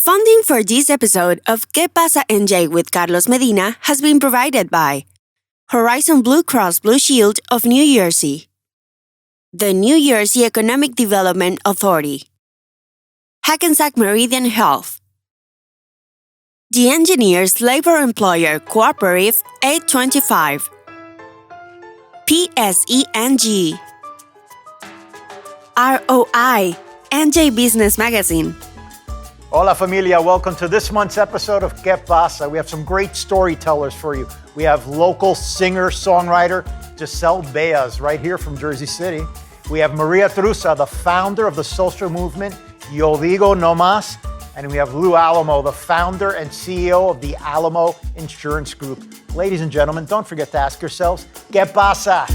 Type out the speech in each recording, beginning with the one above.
Funding for this episode of Que Pasa NJ with Carlos Medina has been provided by Horizon Blue Cross Blue Shield of New Jersey, the New Jersey Economic Development Authority, Hackensack Meridian Health, the Engineers Labor Employer Cooperative 825, PSENG, ROI, NJ Business Magazine. Hola familia, welcome to this month's episode of Que Pasa. We have some great storytellers for you. We have local singer-songwriter Giselle Bellas right here from Jersey City. We have Maria Trusa, the founder of the social movement Yo Digo No Más. And we have Lou Alamo, the founder and CEO of the Alamo Insurance Group. Ladies and gentlemen, don't forget to ask yourselves, Que Pasa?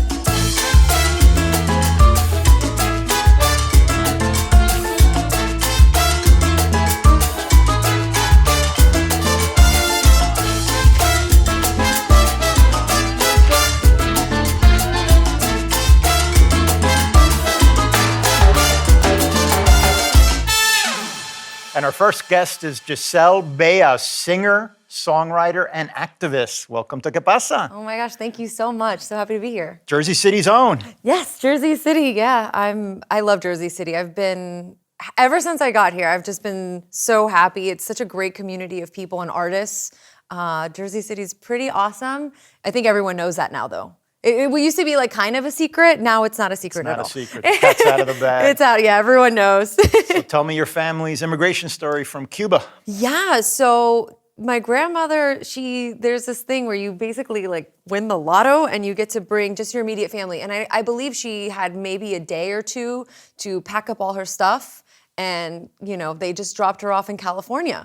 And our first guest is Giselle Bellas, singer, songwriter, and activist. Welcome to Que Pasa. Oh my gosh, thank you so much. So happy to be here. Jersey City's own. Yes, Jersey City. Yeah, I love Jersey City. Ever since I got here, I've just been so happy. It's such a great community of people and artists. Jersey City's pretty awesome. I think everyone knows that now, though. It used to be like kind of a secret. Now it's not a secret at all. It's not a secret. The cat's out of the bag. It's out. Yeah, everyone knows. So tell me your family's immigration story from Cuba. Yeah. So my grandmother, there's this thing where you basically like win the lotto and you get to bring just your immediate family. And I believe she had maybe a day or two to pack up all her stuff. And, they just dropped her off in California.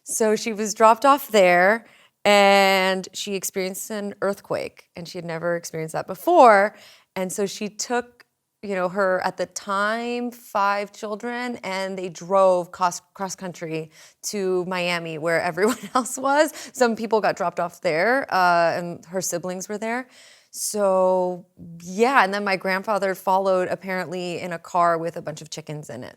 So she was dropped off there. And she experienced an earthquake, and she had never experienced that before. And so she took, her, at the time, 5 children, and they drove cross country to Miami, where everyone else was. Some people got dropped off there, and her siblings were there. So, yeah, and then my grandfather followed, apparently, in a car with a bunch of chickens in it.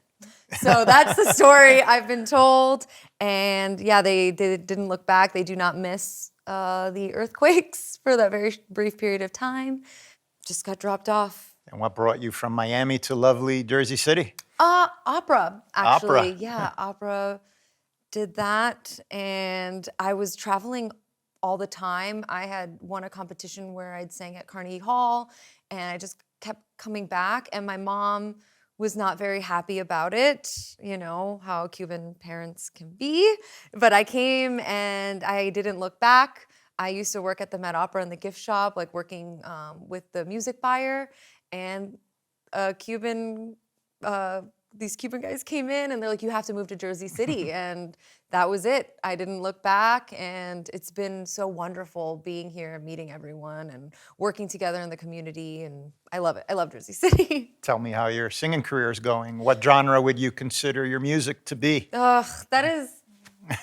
So that's the story I've been told. And yeah, they didn't look back. They do not miss the earthquakes for that very brief period of time. Just got dropped off. And what brought you from Miami to lovely Jersey City? Opera, actually. Opera. Yeah, opera did that. And I was traveling all the time. I had won a competition where I'd sang at Carnegie Hall, and I just kept coming back. And my mom was not very happy about it, how Cuban parents can be. But I came and I didn't look back. I used to work at the Met Opera in the gift shop, like working with the music buyer. And these Cuban guys came in and they're like, you have to move to Jersey City. And that was it. I didn't look back. And it's been so wonderful being here, meeting everyone and working together in the community. And I love it. I love Jersey City. Tell me how your singing career is going. What genre would you consider your music to be? That is,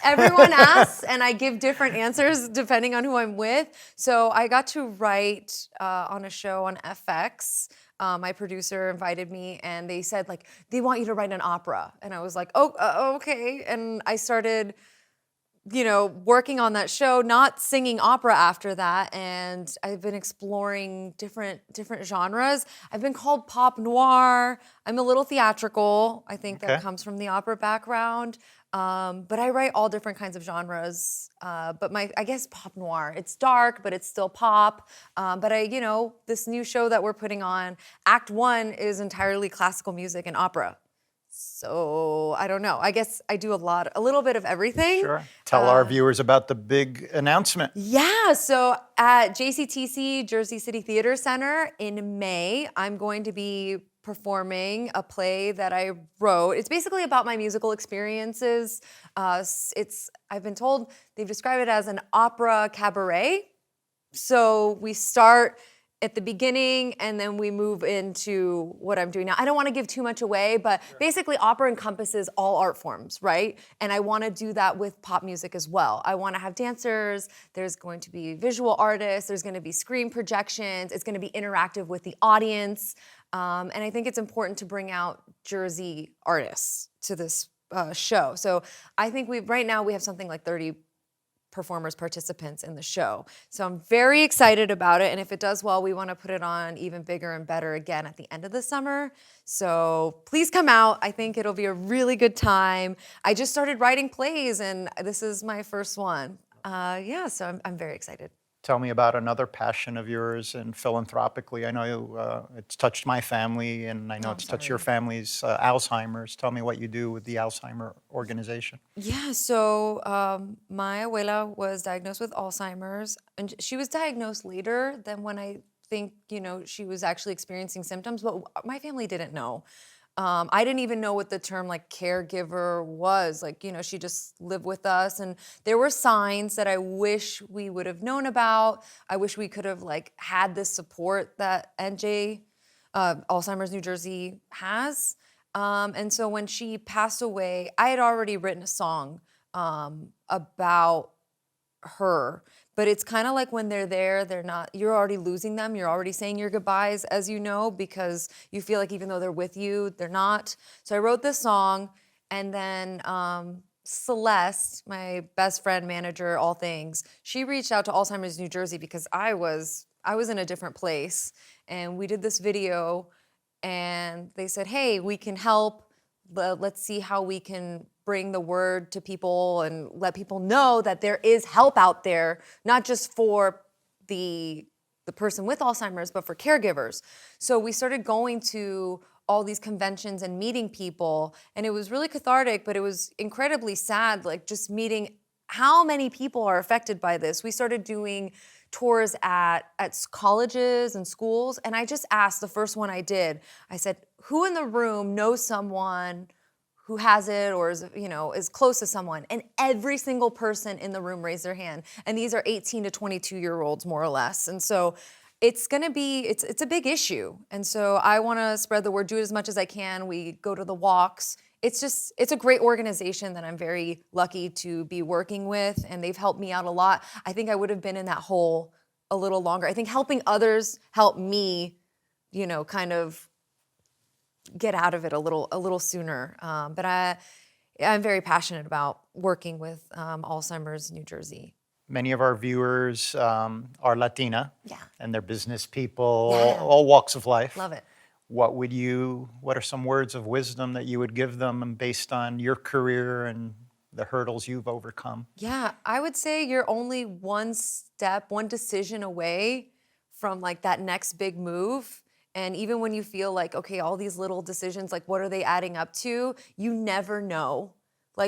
everyone asks and I give different answers depending on who I'm with. So I got to write on a show on FX. My producer invited me and they said, they want you to write an opera. And I was like, okay. And I started, working on that show, not singing opera after that. And I've been exploring different genres. I've been called pop noir. I'm a little theatrical. I think that comes from the opera background. But I write all different kinds of genres. But I guess pop noir, it's dark, but it's still pop. But this new show that we're putting on, Act 1 is entirely classical music and opera. So I don't know. I guess I do a little bit of everything. Sure. Tell our viewers about the big announcement. Yeah. So at JCTC, Jersey City Theater Center in May, I'm going to be performing a play that I wrote. It's basically about my musical experiences. I've been told they've described it as an opera cabaret. So we start at the beginning and then we move into what I'm doing now. I don't want to give too much away, but basically opera encompasses all art forms, right? And I want to do that with pop music as well. I want to have dancers, there's going to be visual artists, there's going to be screen projections, it's going to be interactive with the audience. And I think it's important to bring out Jersey artists to this show. So I think right now we have something like 30 performers, participants in the show. So I'm very excited about it. And if it does well, we want to put it on even bigger and better again at the end of the summer. So please come out. I think it'll be a really good time. I just started writing plays and this is my first one. So I'm very excited. Tell me about another passion of yours and philanthropically. I know it's touched my family, and I know it's touched your family's Alzheimer's. Tell me what you do with the Alzheimer organization. Yeah, so my abuela was diagnosed with Alzheimer's, and she was diagnosed later than when I think, she was actually experiencing symptoms, but my family didn't know. I didn't even know what the term like caregiver was. Like, she just lived with us. And there were signs that I wish we would have known about. I wish we could have had this support that NJ, Alzheimer's New Jersey has. And so when she passed away, I had already written a song about her. But it's kind of like when they're there, you're already losing them. You're already saying your goodbyes, as you know, because you feel like even though they're with you, they're not. So I wrote this song, and then Celeste, my best friend, manager, all things, she reached out to Alzheimer's New Jersey because I was in a different place. And we did this video, and they said, hey, we can help. Let's see how we can bring the word to people and let people know that there is help out there, not just for the person with Alzheimer's, but for caregivers. So we started going to all these conventions and meeting people, and it was really cathartic, but it was incredibly sad, just meeting how many people are affected by this. We started doing tours at colleges and schools, and I just asked, the first one I did, I said, who in the room knows someone who has it or is close to someone? And every single person in the room raised their hand. And these are 18 to 22-year-olds, more or less. And so it's gonna be, it's a big issue. And so I wanna spread the word, do it as much as I can. We go to the walks. It's a great organization that I'm very lucky to be working with, and they've helped me out a lot. I think I would have been in that hole a little longer. I think helping others help me, kind of get out of it a little sooner. But I'm very passionate about working with Alzheimer's New Jersey. Many of our viewers are Latina, and they're business people, all walks of life. Love it. What are some words of wisdom that you would give them based on your career and the hurdles you've overcome? Yeah, I would say you're only one decision away from that next big move. And even when you feel okay, all these little decisions, what are they adding up to? You never know,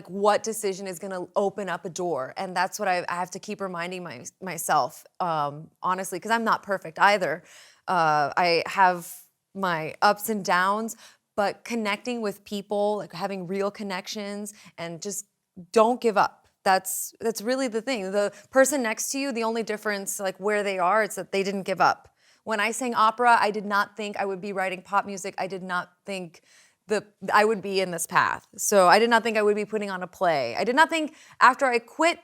what decision is gonna open up a door. And that's what I have to keep reminding myself, honestly, because I'm not perfect either. I have my ups and downs, but connecting with people, having real connections, and just don't give up. That's really the thing. The person next to you, the only difference, where they are, it's that they didn't give up. When I sang opera, I did not think I would be writing pop music. I did not think that I would be in this path. So I did not think I would be putting on a play. I did not think after I quit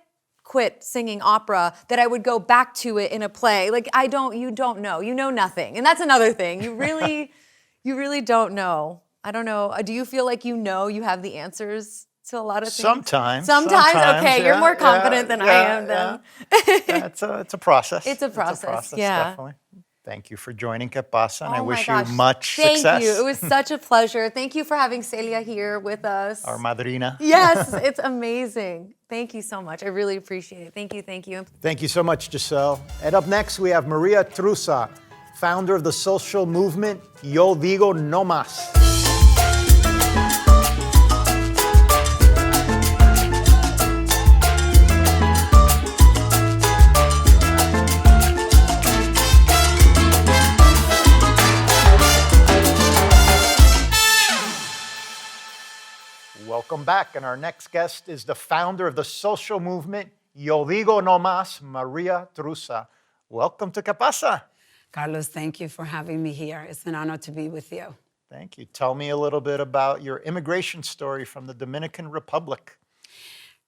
singing opera that I would go back to it in a play. You don't know. You know nothing. And that's another thing. You really don't know. I don't know. Do you feel like you have the answers to a lot of things? Sometimes. Okay, you're more confident than I am then. It's a process. It's a process, definitely. Thank you for joining Que Pasa, and I wish you much success. Thank you. It was such a pleasure. Thank you for having Celia here with us. Our madrina. Yes, it's amazing. Thank you so much. I really appreciate it. Thank you, thank you. Thank you so much, Giselle. And up next, we have Maria Trusa, founder of the social movement Yo Digo No Más. Welcome back, and our next guest is the founder of the social movement Yo Digo No Más, Maria Trusa. Welcome to Que Pasa. Carlos, thank you for having me here. It's an honor to be with you. Thank you. Tell me a little bit about your immigration story from the Dominican Republic.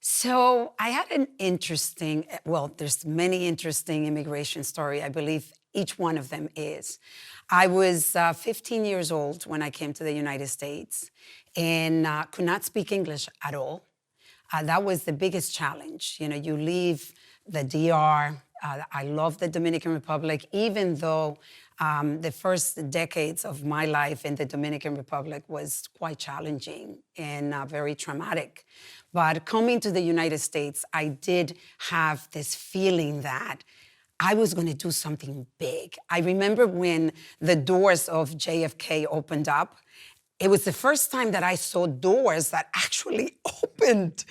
So I had an there's many interesting immigration stories. I believe each one of them is. I was 15 years old when I came to the United States. and could not speak English at all. That was the biggest challenge. You know, you leave the DR. I love the Dominican Republic, even though the first decades of my life in the Dominican Republic was quite challenging and very traumatic. But coming to the United States, I did have this feeling that I was going to do something big. I remember when the doors of JFK opened up, it was the first time that I saw doors that actually opened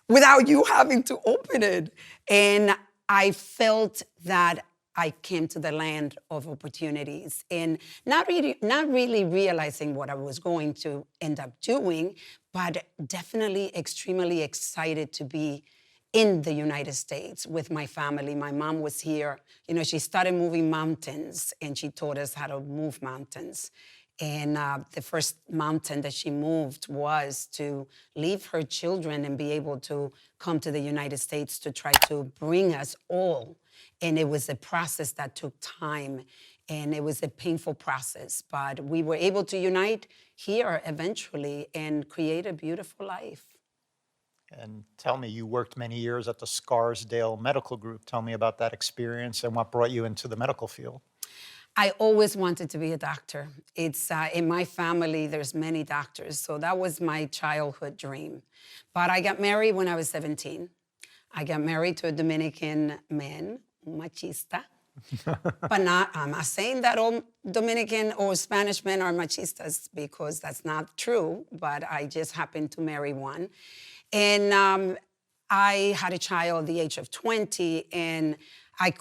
without you having to open it. And I felt that I came to the land of opportunities and not really realizing what I was going to end up doing, but definitely extremely excited to be in the United States with my family. My mom was here. You know, she started moving mountains and she taught us how to move mountains. And the first mountain that she moved was to leave her children and be able to come to the United States to try to bring us all. And it was a process that took time, and it was a painful process. But we were able to unite here eventually and create a beautiful life. And tell me, you worked many years at the Scarsdale Medical Group. Tell me about that experience and what brought you into the medical field. I always wanted to be a doctor. It's in my family, there's many doctors, so that was my childhood dream. But I got married when I was 17. I got married to a Dominican man, machista. But I'm not saying that all Dominican or Spanish men are machistas, because that's not true, but I just happened to marry one. And I had a child at the age of 20, and I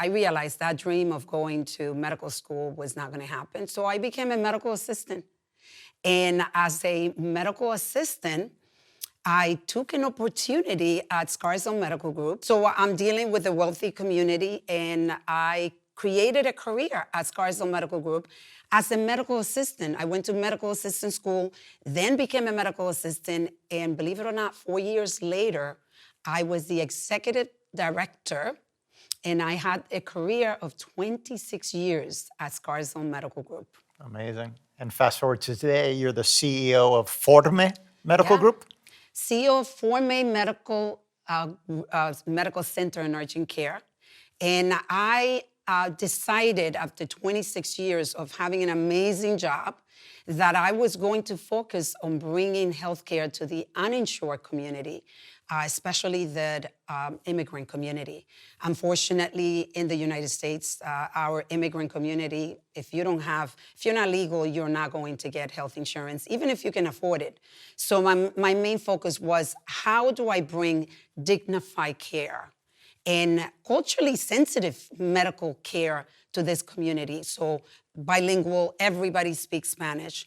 realized that dream of going to medical school was not going to happen. So I became a medical assistant. And as a medical assistant, I took an opportunity at Scarsdale Medical Group. So I'm dealing with a wealthy community, and I created a career at Scarsdale Medical Group as a medical assistant. I went to medical assistant school, then became a medical assistant, and believe it or not, 4 years later, I was the executive director, and I had a career of 26 years at Scarsdale Medical Group. Amazing. And fast forward to today, you're the CEO of Forme Medical Group? CEO of Forme Medical Center and Urgent Care. And I decided after 26 years of having an amazing job that I was going to focus on bringing healthcare to the uninsured community, especially the immigrant community. Unfortunately, in the United States, our immigrant community, if you're not legal, you're not going to get health insurance, even if you can afford it. So my main focus was, how do I bring dignified care and culturally sensitive medical care to this community? So bilingual, everybody speaks Spanish.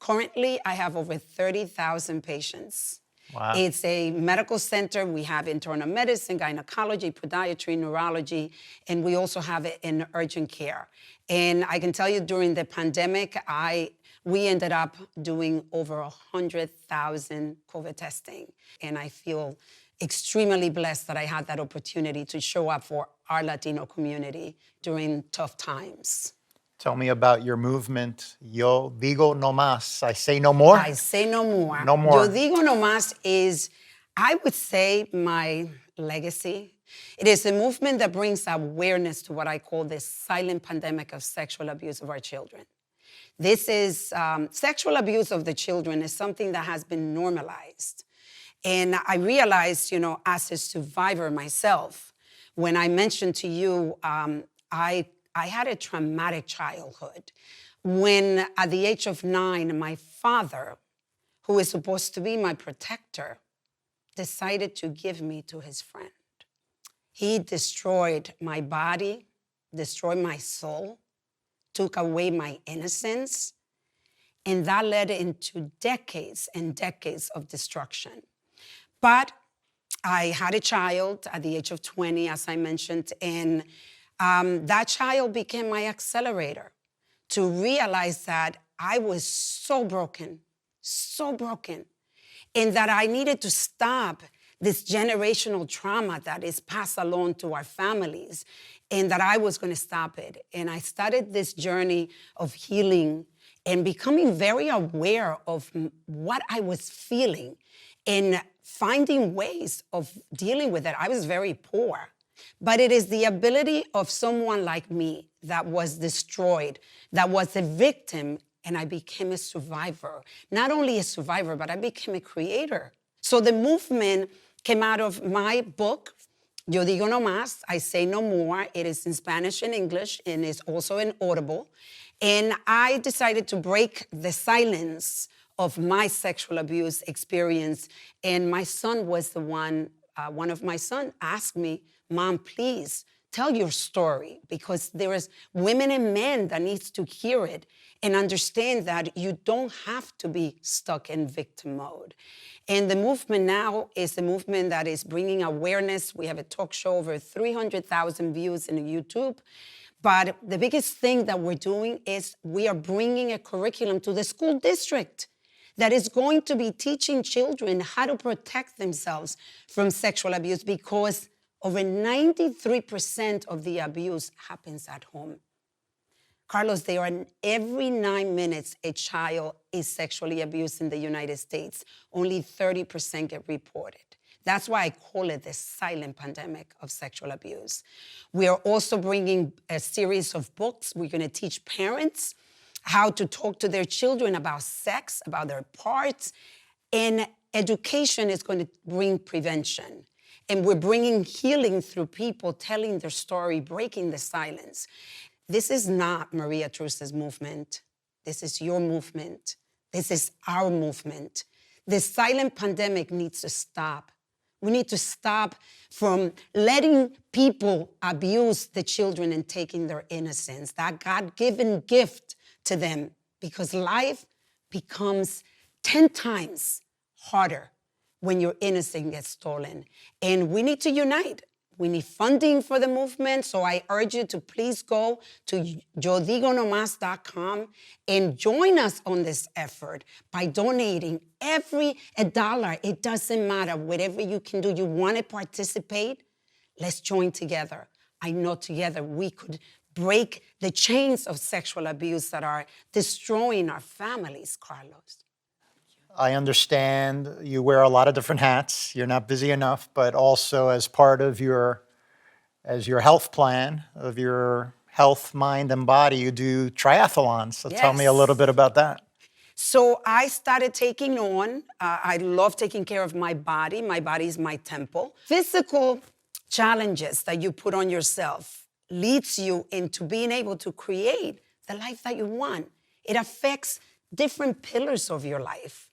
Currently, I have over 30,000 patients. Wow. It's a medical center. We have internal medicine, gynecology, podiatry, neurology, and we also have it in urgent care. And I can tell you, during the pandemic, we ended up doing over 100,000 COVID testing. And I feel extremely blessed that I had that opportunity to show up for our Latino community during tough times. Tell me about your movement, Yo Digo No Más. I say no more? I say no more. No more. Yo Digo No Más is, I would say, my legacy. It is a movement that brings awareness to what I call the silent pandemic of sexual abuse of our children. This is, sexual abuse of the children is something that has been normalized. And I realized, as a survivor myself, when I mentioned to you, I had a traumatic childhood when, at the age of 9, my father, who is supposed to be my protector, decided to give me to his friend. He destroyed my body, destroyed my soul, took away my innocence, and that led into decades and decades of destruction. But I had a child at the age of 20, as I mentioned, and that child became my accelerator to realize that I was so broken, and that I needed to stop this generational trauma that is passed along to our families, and that I was going to stop it. And I started this journey of healing and becoming very aware of what I was feeling and finding ways of dealing with it. I was very poor, but it is the ability of someone like me that was destroyed, that was a victim, and I became a survivor. Not only a survivor, but I became a creator. So the movement came out of my book, Yo Digo No Más, I Say No More. It is in Spanish and English, and it's also in Audible. And I decided to break the silence of my sexual abuse experience. And my son was the one of my sons asked me, Mom, please tell your story, because there is women and men that needs to hear it and understand that you don't have to be stuck in victim mode. And the movement now is a movement that is bringing awareness. We have a talk show, over 300,000 views in YouTube. But the biggest thing that we're doing is we are bringing a curriculum to the school district that is going to be teaching children how to protect themselves from sexual abuse, because over 93% of the abuse happens at home. Carlos, there are every 9 minutes a child is sexually abused in the United States. Only 30% get reported. That's why I call it the silent pandemic of sexual abuse. We are also bringing a series of books. We're going to teach parents how to talk to their children about sex, about their parts. And education is going to bring prevention. And we're bringing healing through people telling their story, breaking the silence. This is not Maria Trusa's movement. This is your movement. This is our movement. The silent pandemic needs to stop. We need to stop from letting people abuse the children and taking their innocence, that God-given gift to them, because life becomes 10 times harder when your innocence gets stolen. And we need to unite. We need funding for the movement, so I urge you to please go to yodigonomas.com and join us on this effort by donating every $1. It doesn't matter, whatever you can do. You want to participate? Let's join together. I know together we could break the chains of sexual abuse that are destroying our families, Carlos. I understand you wear a lot of different hats. You're not busy enough, but also as part of your health plan, of your health, mind, and body, you do triathlons. So tell me a little bit about that. So I started taking on, I love taking care of my body. My body is my temple. Physical challenges that you put on yourself leads you into being able to create the life that you want. It affects different pillars of your life.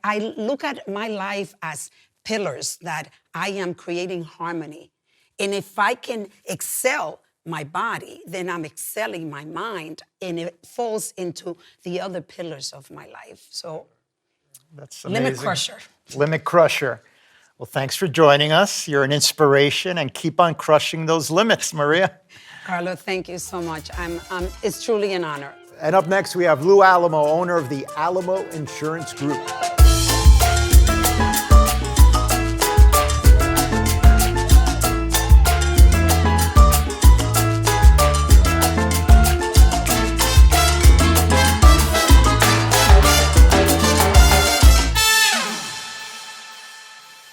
I look at my life as pillars that I am creating harmony. And if I can excel my body, then I'm excelling my mind, and it falls into the other pillars of my life. So, that's amazing. Limit crusher. Limit crusher. Well, thanks for joining us. You're an inspiration, and keep on crushing those limits, Maria. Carlo, thank you so much. It's truly an honor. And up next, we have Lou Alamo, owner of the Alamo Insurance Group.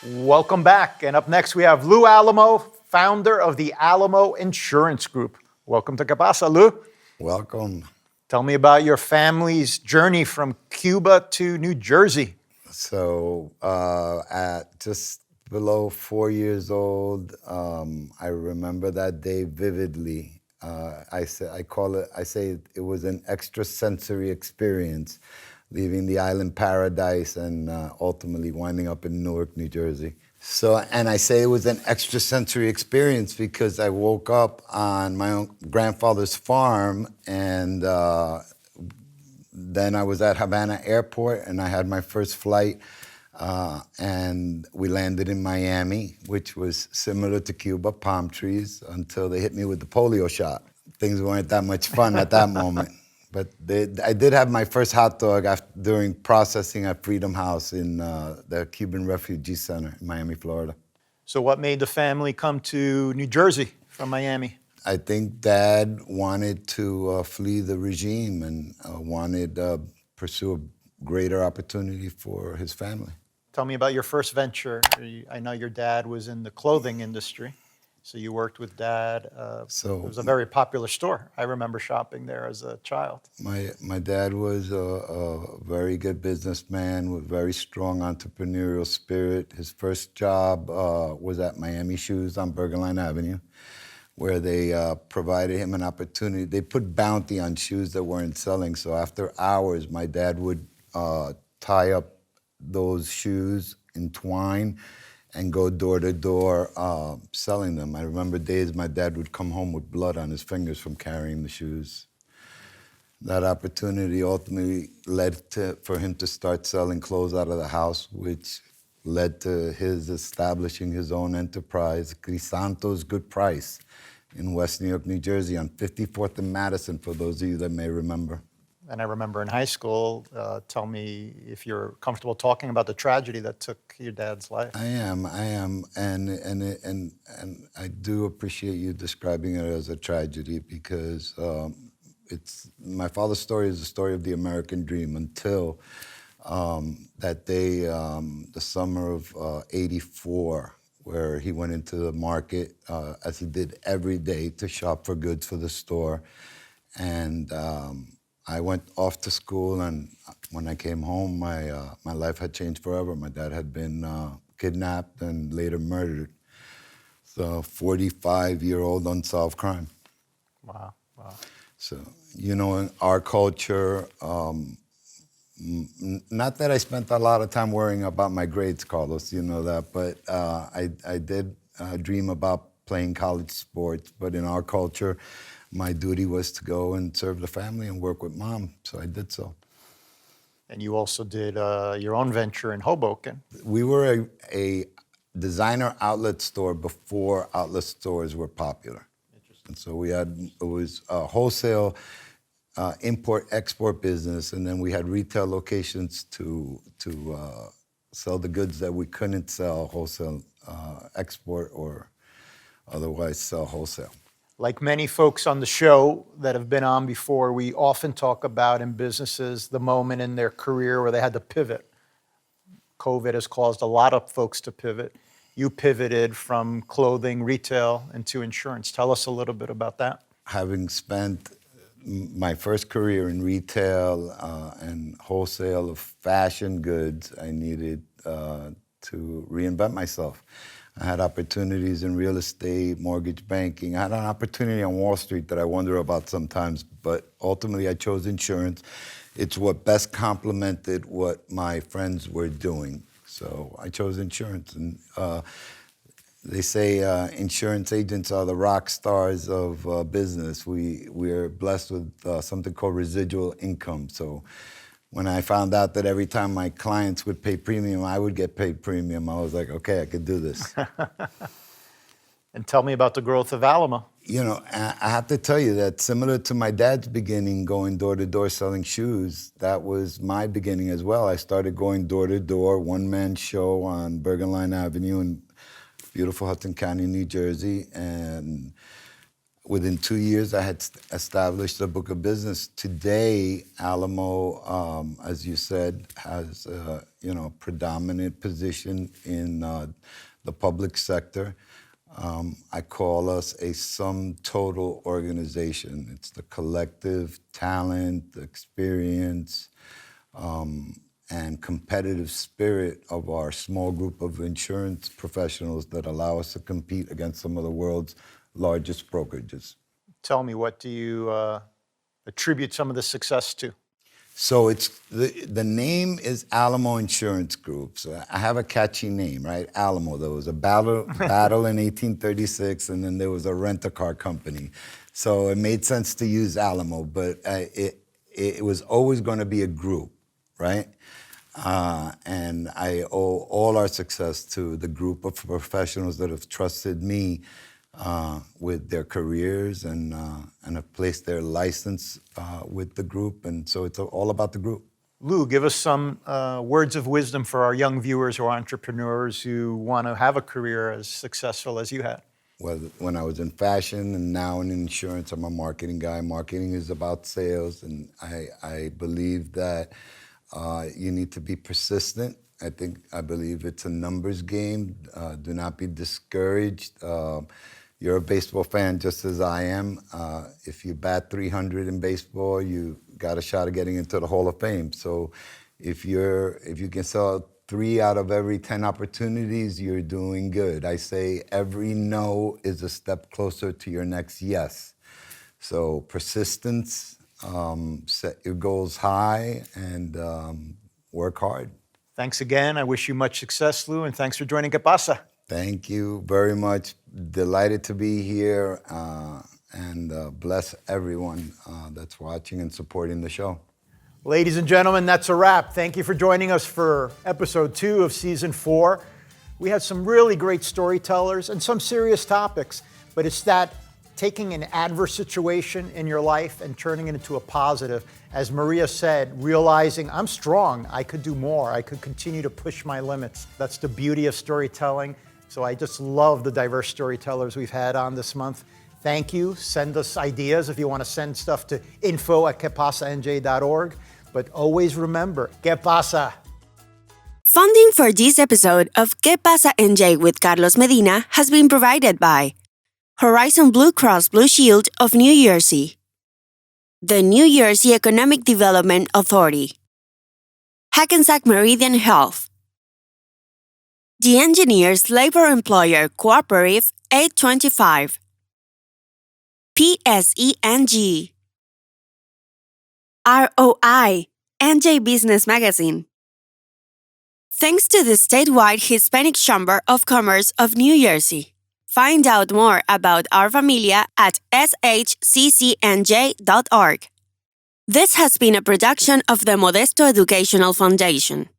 Welcome back. And up next, we have Lou Alamo, founder of the Alamo Insurance Group. Welcome to Que Pasa, Lou. Welcome. Tell me about your family's journey from Cuba to New Jersey. So at just below 4 years old, I remember that day vividly. I say it was an extrasensory experience, leaving the island paradise and ultimately winding up in Newark, New Jersey. So, and I say it was an extrasensory experience because I woke up on my own grandfather's farm, and then I was at Havana Airport, and I had my first flight, and we landed in Miami, which was similar to Cuba, palm trees, until they hit me with the polio shot. Things weren't that much fun at that moment. But I did have my first hot dog during processing at Freedom House in the Cuban Refugee Center in Miami, Florida. So what made the family come to New Jersey from Miami? I think Dad wanted to flee the regime and wanted to pursue a greater opportunity for his family. Tell me about your first venture. I know your dad was in the clothing industry, so you worked with Dad. It was a very popular store. I remember shopping there as a child. My dad was a very good businessman with very strong entrepreneurial spirit. His first job was at Miami Shoes on Bergenline Avenue, where they provided him an opportunity. They put bounty on shoes that weren't selling, so after hours, my dad would tie up those shoes in twine and go door to door selling them. I remember days my dad would come home with blood on his fingers from carrying the shoes. That opportunity ultimately led for him to start selling clothes out of the house, which led to his establishing his own enterprise, Crisanto's Good Price, in West New York, New Jersey, on 54th and Madison, for those of you that may remember. And I remember in high school, tell me if you're comfortable talking about the tragedy that took your dad's life. I am, and I do appreciate you describing it as a tragedy, because it's my father's story is the story of the American dream until that day, the summer of '84, where he went into the market, as he did every day, to shop for goods for the store, and I went off to school, and when I came home, my life had changed forever. My dad had been kidnapped and later murdered. So 45-year-old unsolved crime. Wow. So, in our culture, not that I spent a lot of time worrying about my grades, Carlos, you know that, but I did dream about playing college sports, but in our culture, my duty was to go and serve the family and work with Mom, so I did so. And you also did your own venture in Hoboken. We were a designer outlet store before outlet stores were popular. Interesting. And so it was a wholesale import-export business, and then we had retail locations to sell the goods that we couldn't sell wholesale export or otherwise sell wholesale. Like many folks on the show that have been on before, we often talk about in businesses the moment in their career where they had to pivot. COVID has caused a lot of folks to pivot. You pivoted from clothing, retail, into insurance. Tell us a little bit about that. Having spent my first career in retail and wholesale of fashion goods, I needed to reinvent myself. I had opportunities in real estate, mortgage banking. I had an opportunity on Wall Street that I wonder about sometimes, but ultimately I chose insurance. It's what best complemented what my friends were doing. So I chose insurance. And they say insurance agents are the rock stars of business. We're blessed with something called residual income. So when I found out that every time my clients would pay premium, I would get paid premium, I was like, okay, I could do this. And tell me about the growth of Alamo. I have to tell you that similar to my dad's beginning, going door to door selling shoes, that was my beginning as well. I started going door to door, one-man show on Bergenline Avenue in beautiful Hudson County, New Jersey, and within 2 years, I had established a book of business. Today, Alamo, as you said, has a predominant position in the public sector. I call us a sum total organization. It's the collective talent, the experience, and competitive spirit of our small group of insurance professionals that allow us to compete against some of the world's largest brokerages. Tell me, what do you attribute some of the success to? So it's the name is Alamo Insurance Group. So I have a catchy name, right? Alamo. There was a battle in 1836, and then there was a rent-a-car company. So it made sense to use Alamo, but it was always going to be a group, right? And I owe all our success to the group of professionals that have trusted me with their careers and have placed their license with the group. And so it's all about the group. Lou, give us some words of wisdom for our young viewers or entrepreneurs who want to have a career as successful as you had. when I was in fashion and now in insurance, I'm a marketing guy. Marketing is about sales, and I believe that you need to be persistent. I believe it's a numbers game. Do not be discouraged. You're a baseball fan just as I am. If you bat 300 in baseball, you got a shot at getting into the Hall of Fame. So if you can sell 3 out of every 10 opportunities, you're doing good. I say every no is a step closer to your next yes. So persistence, set your goals high, and work hard. Thanks again. I wish you much success, Lou, and thanks for joining Que Pasa. Thank you very much. Delighted to be here, and bless everyone that's watching and supporting the show. Ladies and gentlemen, that's a wrap. Thank you for joining us for episode 2 of season 4. We had some really great storytellers and some serious topics, but it's that taking an adverse situation in your life and turning it into a positive. As Maria said, realizing I'm strong, I could do more, I could continue to push my limits. That's the beauty of storytelling. So I just love the diverse storytellers we've had on this month. Thank you. Send us ideas if you want to send stuff to info@quepasanj.org. But always remember, Que Pasa? Funding for this episode of Que Pasa NJ with Carlos Medina has been provided by Horizon Blue Cross Blue Shield of New Jersey, the New Jersey Economic Development Authority, Hackensack Meridian Health, the Engineers Labor Employer Cooperative 825, PSENG, ROI, NJ Business Magazine. Thanks to the statewide Hispanic Chamber of Commerce of New Jersey. Find out more about our familia at shccnj.org. This has been a production of the Modesto Educational Foundation.